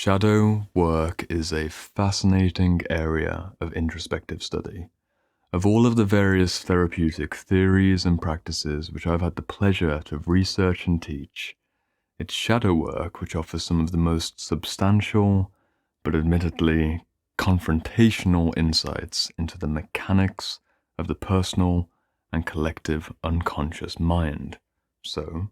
Shadow work is a fascinating area of introspective study. Of all of the various therapeutic theories and practices which I've had the pleasure to research and teach, it's shadow work which offers some of the most substantial, but admittedly confrontational insights into the mechanics of the personal and collective unconscious mind. So,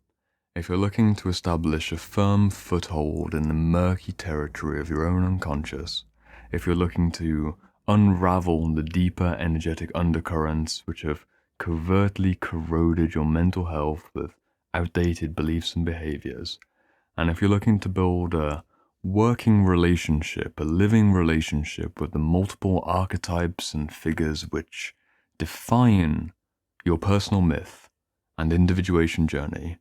if you're looking to establish a firm foothold in the murky territory of your own unconscious, if you're looking to unravel the deeper energetic undercurrents which have covertly corroded your mental health with outdated beliefs and behaviors, and if you're looking to build a working relationship, a living relationship with the multiple archetypes and figures which define your personal myth and individuation journey,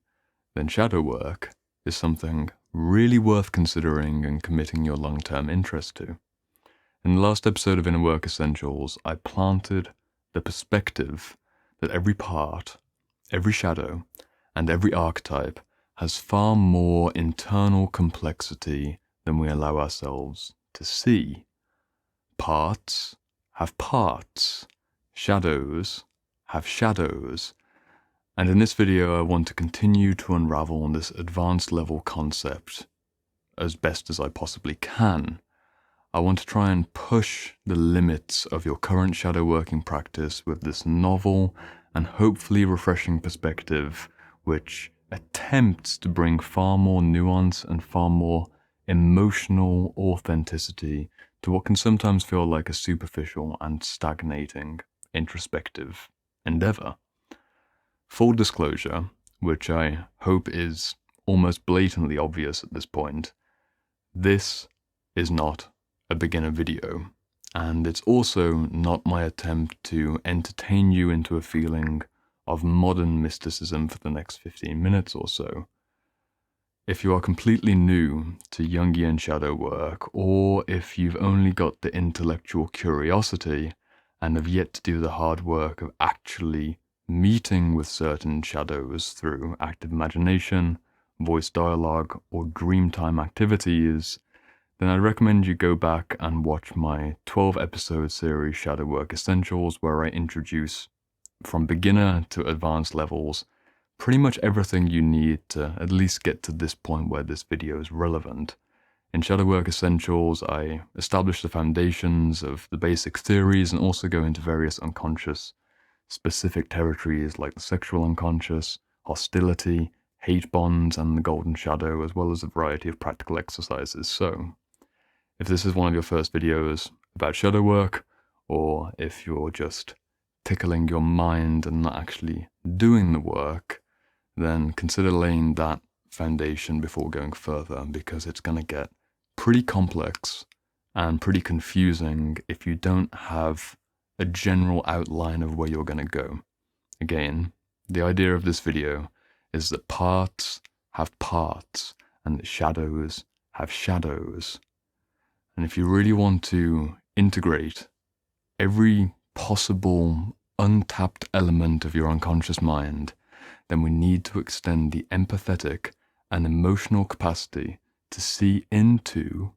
then shadow work is something really worth considering and committing your long-term interest to. In the last episode of Inner Work Essentials, I planted the perspective that every part, every shadow, and every archetype has far more internal complexity than we allow ourselves to see. Parts have parts, shadows have shadows, and in this video I want to continue to unravel this advanced level concept as best as I possibly can. I want to try and push the limits of your current shadow working practice with this novel and hopefully refreshing perspective which attempts to bring far more nuance and far more emotional authenticity to what can sometimes feel like a superficial and stagnating introspective endeavor. Full disclosure, which I hope is almost blatantly obvious at this point, this is not a beginner video, and it's also not my attempt to entertain you into a feeling of modern mysticism for the next 15 minutes or so. If you are completely new to Jungian shadow work, or if you've only got the intellectual curiosity and have yet to do the hard work of actually meeting with certain shadows through active imagination, voice dialogue, or dreamtime activities, then I'd recommend you go back and watch my 12-episode series Shadow Work Essentials, where I introduce, from beginner to advanced levels, pretty much everything you need to at least get to this point where this video is relevant. In Shadow Work Essentials, I establish the foundations of the basic theories and also go into various unconscious specific territories like the sexual unconscious, hostility, hate bonds, and the golden shadow, as well as a variety of practical exercises. So, if this is one of your first videos about shadow work, or if you're just tickling your mind and not actually doing the work, then consider laying that foundation before going further, because it's going to get pretty complex and pretty confusing if you don't have a general outline of where you're going to go. Again, the idea of this video is that parts have parts and that shadows have shadows. And if you really want to integrate every possible untapped element of your unconscious mind, then we need to extend the empathetic and emotional capacity to see into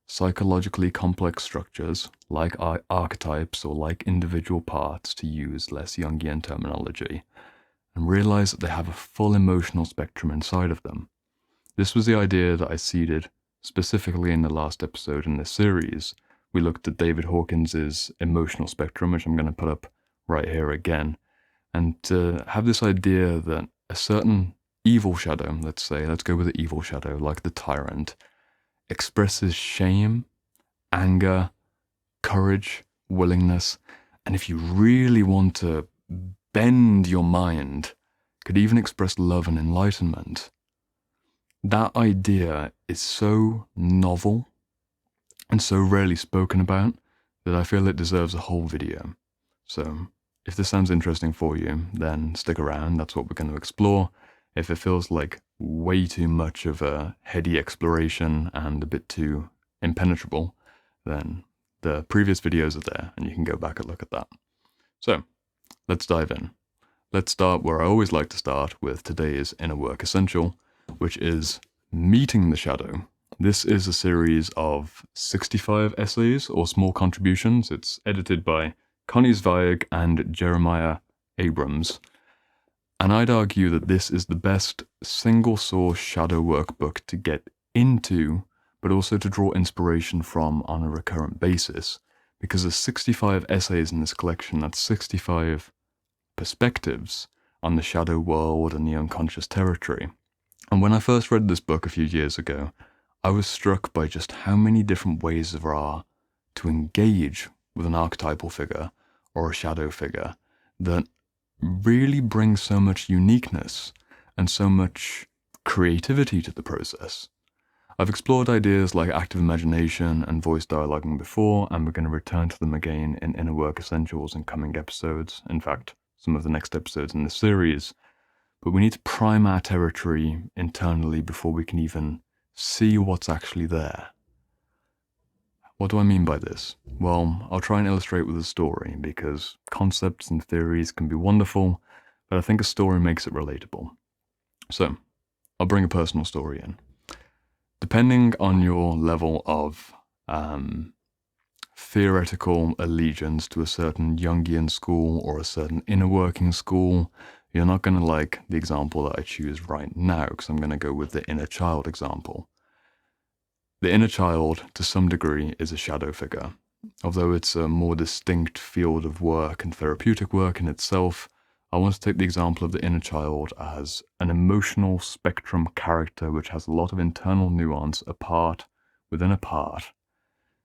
psychologically complex structures like archetypes or like individual parts, to use less Jungian terminology, and realize that they have a full emotional spectrum inside of them. This was the idea that I seeded specifically in the last episode in this series. We looked at David Hawkins's emotional spectrum, which I'm going to put up right here again, and to have this idea that a certain evil shadow, let's go with the evil shadow, like the tyrant, expresses shame, anger, courage, willingness, and if you really want to bend your mind, could even express love and enlightenment. That idea is so novel and so rarely spoken about that I feel it deserves a whole video. So, if this sounds interesting for you, then stick around, that's what we're going to explore. If it feels like way too much of a heady exploration and a bit too impenetrable, then the previous videos are there and you can go back and look at that. So, let's dive in. Let's start where I always like to start, with today's Inner Work Essential, which is meeting the shadow This is a series of 65 essays or small contributions. It's edited by Connie Zweig and Jeremiah Abrams. And I'd argue that this is the best single source shadow workbook to get into, but also to draw inspiration from on a recurrent basis. Because there's 65 essays in this collection, that's 65 perspectives on the shadow world and the unconscious territory. And when I first read this book a few years ago, I was struck by just how many different ways there are to engage with an archetypal figure or a shadow figure that really brings so much uniqueness and so much creativity to the process. I've explored ideas like active imagination and voice dialoguing before, and we're going to return to them again in Inner Work Essentials in coming episodes. In fact, some of the next episodes in this series. But we need to prime our territory internally before we can even see what's actually there. What do I mean by this? Well, I'll try and illustrate with a story, because concepts and theories can be wonderful, but I think a story makes it relatable. So, I'll bring a personal story in. Depending on your level of theoretical allegiance to a certain Jungian school or a certain inner working school, you're not going to like the example that I choose right now, because I'm going to go with the inner child example. The inner child, to some degree, is a shadow figure. Although it's a more distinct field of work and therapeutic work in itself, I want to take the example of the inner child as an emotional spectrum character which has a lot of internal nuance apart within a part,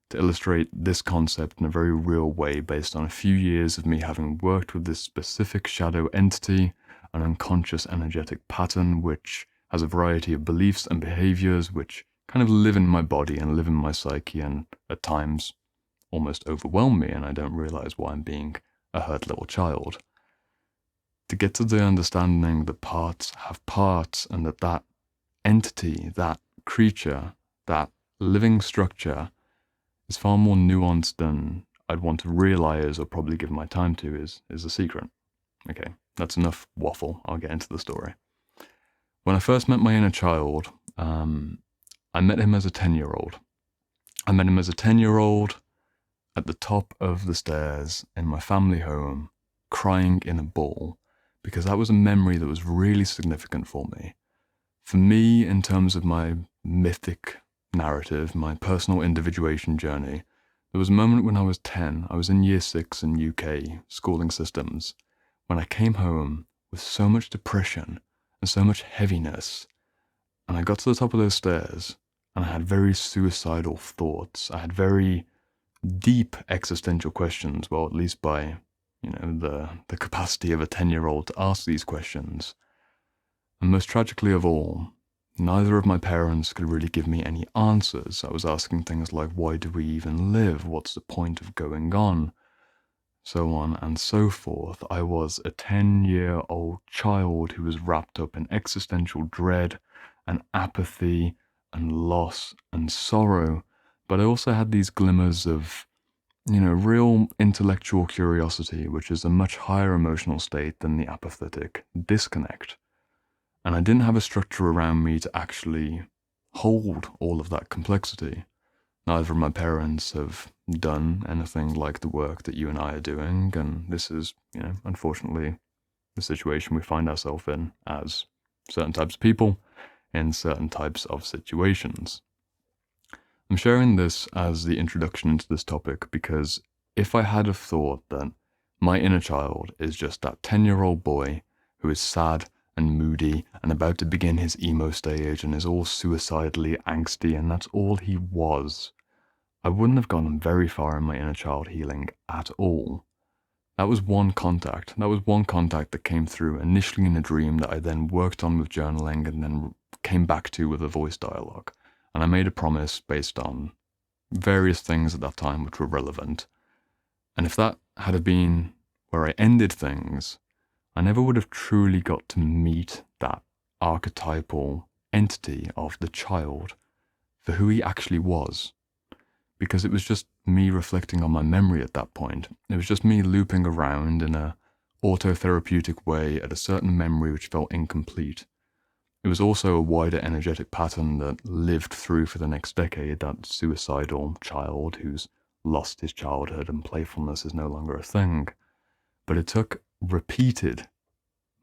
to illustrate this concept in a very real way based on a few years of me having worked with this specific shadow entity, an unconscious energetic pattern which has a variety of beliefs and behaviors which kind of live in my body and live in my psyche and at times almost overwhelm me, and I don't realize why I'm being a hurt little child. To get to the understanding that parts have parts, and that entity, that creature, that living structure is far more nuanced than I'd want to realize or probably give my time to, is a secret. Okay, that's enough waffle. I'll get into the story. When I first met my inner child, I met him as a 10-year-old. I met him as a 10-year-old at the top of the stairs in my family home, crying in a ball, because that was a memory that was really significant for me. For me, in terms of my mythic narrative, my personal individuation journey, there was a moment when I was 10, I was in year 6 in UK schooling systems, when I came home with so much depression and so much heaviness, and I got to the top of those stairs, and I had very suicidal thoughts. I had very deep existential questions, well, at least by, the capacity of a 10-year-old to ask these questions. And most tragically of all, neither of my parents could really give me any answers. I was asking things like, why do we even live? What's the point of going on? So on and so forth. I was a 10-year-old child who was wrapped up in existential dread and apathy and loss and sorrow, but I also had these glimmers of, real intellectual curiosity, which is a much higher emotional state than the apathetic disconnect. And I didn't have a structure around me to actually hold all of that complexity. Neither of my parents have done anything like the work that you and I are doing, and this is, unfortunately, the situation we find ourselves in as certain types of people in certain types of situations. I'm sharing this as the introduction into this topic because if I had have thought that my inner child is just that 10-year-old boy who is sad and moody and about to begin his emo stage and is all suicidally angsty and that's all he was, I wouldn't have gone very far in my inner child healing at all. That was one contact. That came through initially in a dream that I then worked on with journaling and then came back to with a voice dialogue. And I made a promise based on various things at that time which were relevant. And if that had been where I ended things, I never would have truly got to meet that archetypal entity of the child for who he actually was. Because it was just me reflecting on my memory at that point. It was just me looping around in a autotherapeutic way at a certain memory which felt incomplete. It was also a wider energetic pattern that lived through for the next decade, that suicidal child who's lost his childhood and playfulness is no longer a thing. But it took repeated,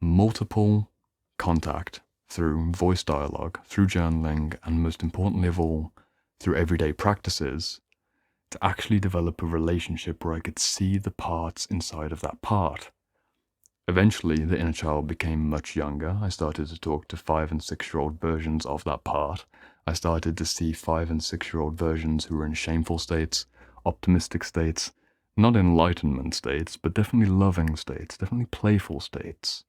multiple contact through voice dialogue, through journaling, and most importantly of all, through everyday practices, to actually develop a relationship where I could see the parts inside of that part. Eventually, the inner child became much younger. I started to talk to 5 and 6-year-old versions of that part. I started to see 5 and 6-year-old versions who were in shameful states, optimistic states, not enlightenment states, but definitely loving states, definitely playful states.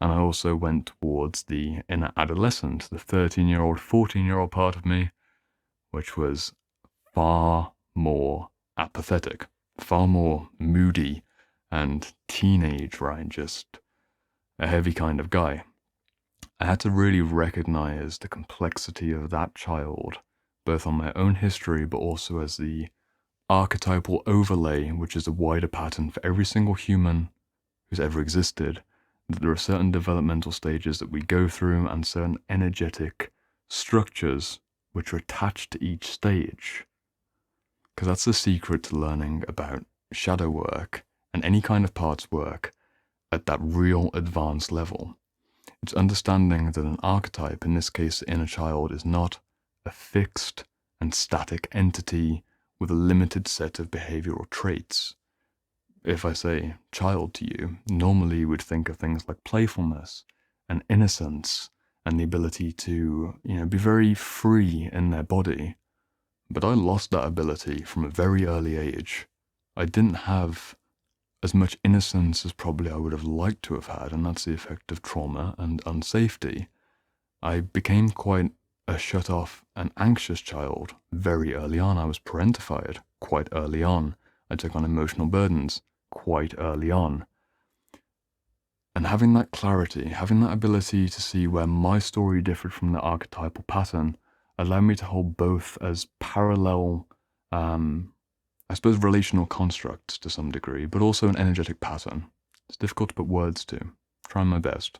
And I also went towards the inner adolescent, the 13-year-old, 14-year-old part of me, which was far more apathetic, far more moody and teenage, right? Just a heavy kind of guy. I had to really recognize the complexity of that child, both on my own history, but also as the archetypal overlay, which is a wider pattern for every single human who's ever existed, that there are certain developmental stages that we go through and certain energetic structures which are attached to each stage. Because that's the secret to learning about shadow work and any kind of parts work at that real advanced level. It's understanding that an archetype, in this case the inner child, is not a fixed and static entity with a limited set of behavioral traits. If I say child to you, normally you would think of things like playfulness and innocence and the ability to, be very free in their body. But I lost that ability from a very early age. I didn't have as much innocence as probably I would have liked to have had, and that's the effect of trauma and unsafety. I became quite a shut-off and anxious child very early on. I was parentified quite early on. I took on emotional burdens quite early on. And having that clarity, having that ability to see where my story differed from the archetypal pattern, allowed me to hold both as parallel, I suppose, relational constructs to some degree, but also an energetic pattern. It's difficult to put words to. Trying my best.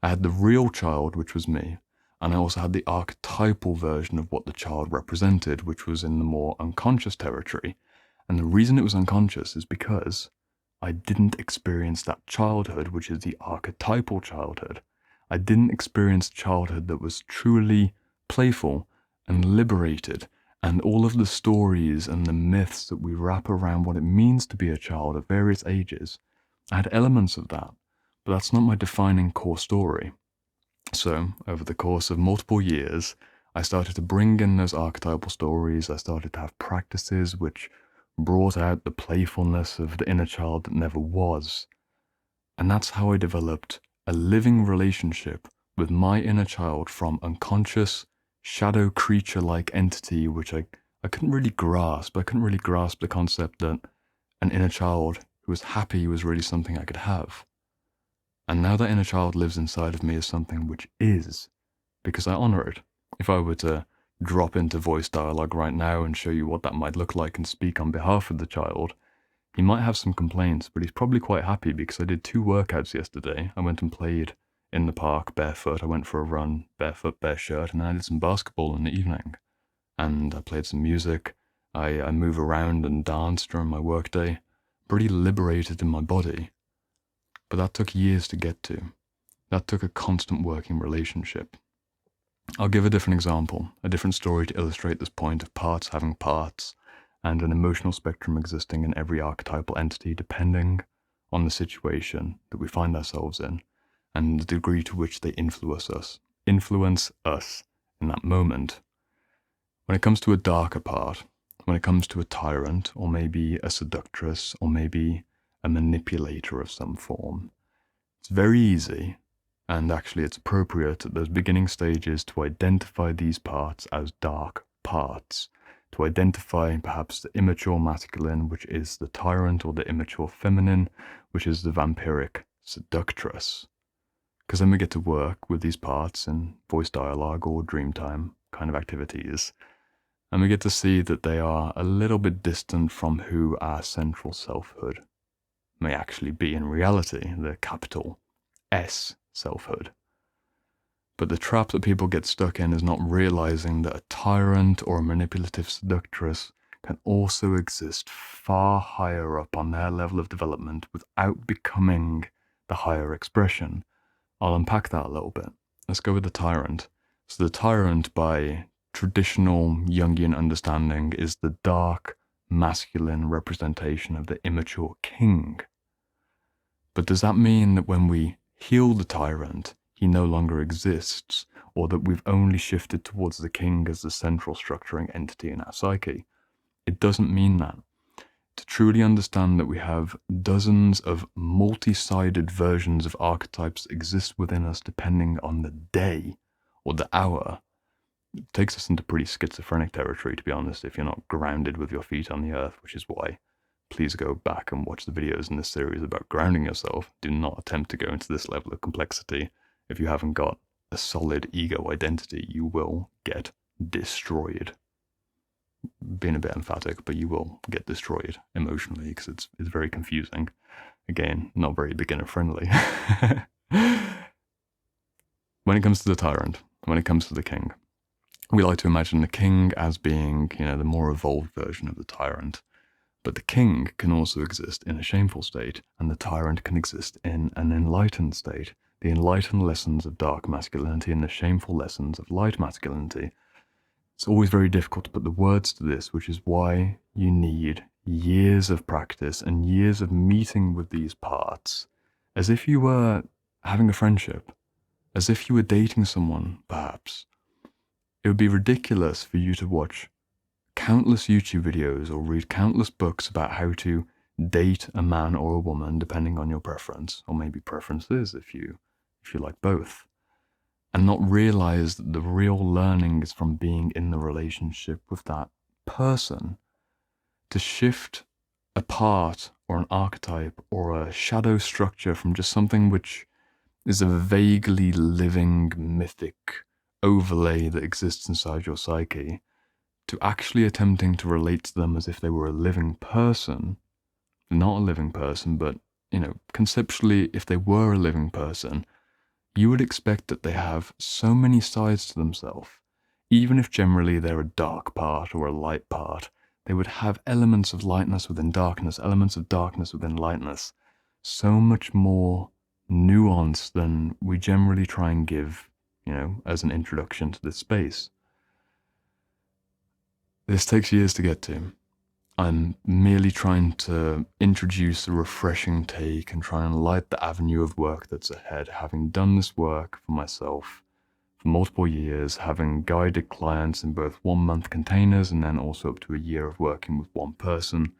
I had the real child, which was me, and I also had the archetypal version of what the child represented, which was in the more unconscious territory. And the reason it was unconscious is because I didn't experience that childhood, which is the archetypal childhood. I didn't experience childhood that was truly playful and liberated, and all of the stories and the myths that we wrap around what it means to be a child at various ages. I had elements of that, but that's not my defining core story. So, over the course of multiple years, I started to bring in those archetypal stories. I started to have practices which brought out the playfulness of the inner child that never was. And that's how I developed a living relationship with my inner child from unconscious, shadow creature-like entity, which I couldn't really grasp. I couldn't really grasp the concept that an inner child who was happy was really something I could have. And now that inner child lives inside of me as something which is, because I honor it. If I were to drop into voice dialogue right now and show you what that might look like and speak on behalf of the child, he might have some complaints, but he's probably quite happy because I did 2 workouts yesterday. I went and played in the park barefoot. I went for a run barefoot, bare shirt, and then I did some basketball in the evening. And I played some music. I move around and dance during my workday. Pretty liberated in my body. But that took years to get to. That took a constant working relationship. I'll give a different example, a different story to illustrate this point of parts having parts, and an emotional spectrum existing in every archetypal entity depending on the situation that we find ourselves in, and the degree to which they influence us in that moment. When it comes to a darker part, when it comes to a tyrant, or maybe a seductress, or maybe a manipulator of some form, it's very easy, and actually it's appropriate at those beginning stages, to identify these parts as dark parts, to identify perhaps the immature masculine, which is the tyrant, or the immature feminine, which is the vampiric seductress. Because then we get to work with these parts in voice dialogue or dreamtime kind of activities, and we get to see that they are a little bit distant from who our central selfhood may actually be in reality, the capital S selfhood. But the trap that people get stuck in is not realizing that a tyrant or a manipulative seductress can also exist far higher up on their level of development without becoming the higher expression. I'll unpack that a little bit. Let's go with the tyrant. So the tyrant, by traditional Jungian understanding, is the dark, masculine representation of the immature king. But does that mean that when we heal the tyrant, he no longer exists, or that we've only shifted towards the king as the central structuring entity in our psyche? It doesn't mean that. To truly understand that we have dozens of multi-sided versions of archetypes that exist within us depending on the day or the hour, it takes us into pretty schizophrenic territory, to be honest, if you're not grounded with your feet on the earth, which is why please go back and watch the videos in this series about grounding yourself. Do not attempt to go into this level of complexity. If you haven't got a solid ego identity, you will get destroyed. Being a bit emphatic, but you will get destroyed emotionally because it's very confusing. Again, not very beginner friendly. When it comes to the tyrant, when it comes to the king, we like to imagine the king as being, the more evolved version of the tyrant. But the king can also exist in a shameful state, and the tyrant can exist in an enlightened state. The enlightened lessons of dark masculinity and the shameful lessons of light masculinity. It's always very difficult to put the words to this, which is why you need years of practice and years of meeting with these parts, as if you were having a friendship, as if you were dating someone, perhaps. It would be ridiculous for you to watch countless YouTube videos or read countless books about how to date a man or a woman, depending on your preference, or maybe preferences if you like both, and not realize that the real learning is from being in the relationship with that person. To shift a part or an archetype or a shadow structure from just something which is a vaguely living mythic overlay that exists inside your psyche, to actually attempting to relate to them as if they were a living person, not a living person, but, conceptually, if they were a living person, you would expect that they have so many sides to themselves. Even if generally they're a dark part or a light part, they would have elements of lightness within darkness, elements of darkness within lightness, so much more nuance than we generally try and give, as an introduction to this space. This takes years to get to. I'm merely trying to introduce a refreshing take and try and light the avenue of work that's ahead, having done this work for myself for multiple years, having guided clients in both 1-month containers and then also up to a year of working with one person.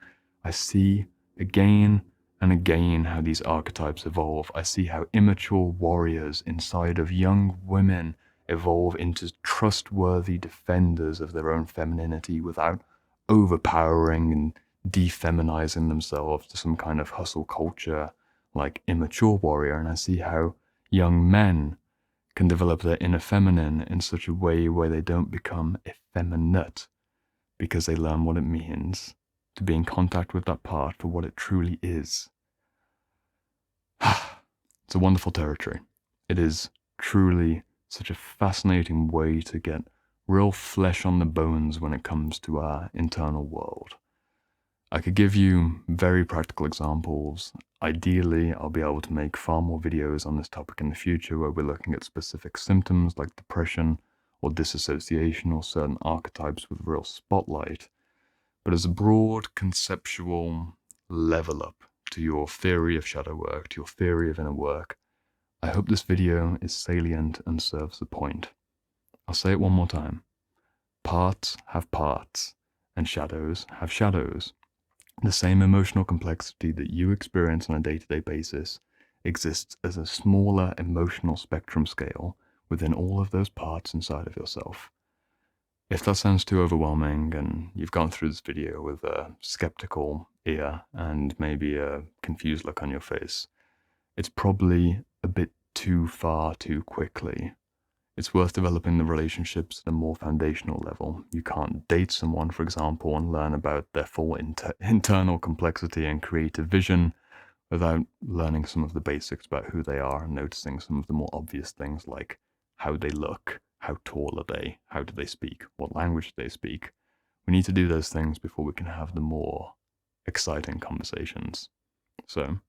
I see again and again how these archetypes evolve. I see how immature warriors inside of young women evolve into trustworthy defenders of their own femininity without overpowering and defeminizing themselves to some kind of hustle culture like immature warrior. And I see how young men can develop their inner feminine in such a way where they don't become effeminate, because they learn what it means to be in contact with that part for what it truly is. It's a wonderful territory. It is truly such a fascinating way to get real flesh on the bones when it comes to our internal world. I could give you very practical examples. Ideally, I'll be able to make far more videos on this topic in the future where we're looking at specific symptoms like depression or disassociation or certain archetypes with real spotlight. But as a broad conceptual level up to your theory of shadow work, to your theory of inner work, I hope this video is salient and serves the point. I'll say it one more time. Parts have parts, and shadows have shadows. The same emotional complexity that you experience on a day-to-day basis exists as a smaller emotional spectrum scale within all of those parts inside of yourself. If that sounds too overwhelming and you've gone through this video with a skeptical ear and maybe a confused look on your face, it's probably a bit too far too quickly. It's worth developing the relationships at a more foundational level. You can't date someone, for example, and learn about their full internal complexity and creative vision without learning some of the basics about who they are and noticing some of the more obvious things like how they look, how tall are they, how do they speak, what language do they speak. We need to do those things before we can have the more exciting conversations. So,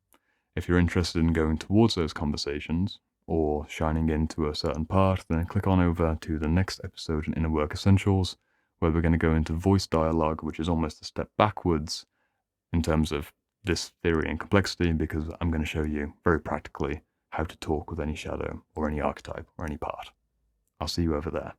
if you're interested in going towards those conversations or shining into a certain part, then click on over to the next episode in Inner Work Essentials, where we're going to go into voice dialogue, which is almost a step backwards in terms of this theory and complexity, because I'm going to show you very practically how to talk with any shadow or any archetype or any part. I'll see you over there.